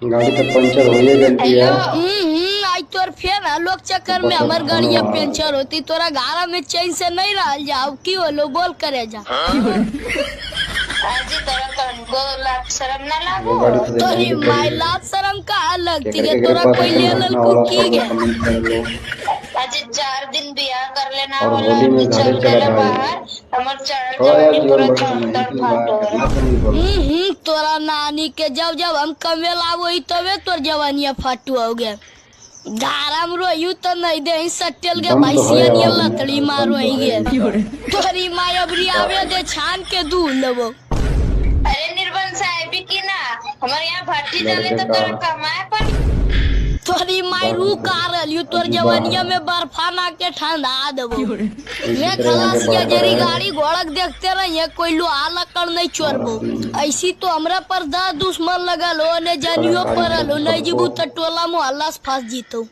गाड़ी तो पंचर हो ही गई है। आज तोर फेर लोग चक्कर में हमार गाड़िया पंचर होती तोरा गारा में चैन से नहीं रह जाओ की होलो बोल करे जा। आजी तोरा को लाज शरम ना वो लागो। गाड़ी तो तोरी देखेंगे माय कभी लाज शरम का लगती है केकरे तोरा पास कोई ऐसा ले घटना ललकू होला की सब गे। कमेंट कर लो। आजी 4 दिन बियाह कर लेना और होला होली में चल घरे चला देला भाई बाहर हमर चढ़ थोड़ा यार जवानी जीवन पूरा बड़े तड़ समय तड़ निकल बा फाटो। कितना कमी बोलो। तोरा नानी के जब हम कमेल आवो तबे तोर जवानिया फाटू हो गया। गाराम रोयू तो नहीं दे सटेल के दम भाई तो है सियन ये आवाज में लतड़ी दम मारो तो है गे। तोरी माय अबरी आवे दे छान के दूध लेबो। अरे निर्बल साहब की ना हमारे यहाँ भट्टी डाले लड़के तो का तोरा कमाए पर तोरी माय रू कारल यू तोर अजीबा जवानिया है। में बर्फा ना के ठंडा देबो। इसी मैं तरह यहाँ के खलासिया बढ़ता जरी है गाड़ी घोड़क देखते रहिए कोई लोहा लकड़ नहीं चोरबो। ऐसी तो हमरा पर दा दुश्मन लगल हो ने जानियो कलाकारी परल हो सब नहीं जीबू सबको तो टोला मोहल्ला से फंस जीतो।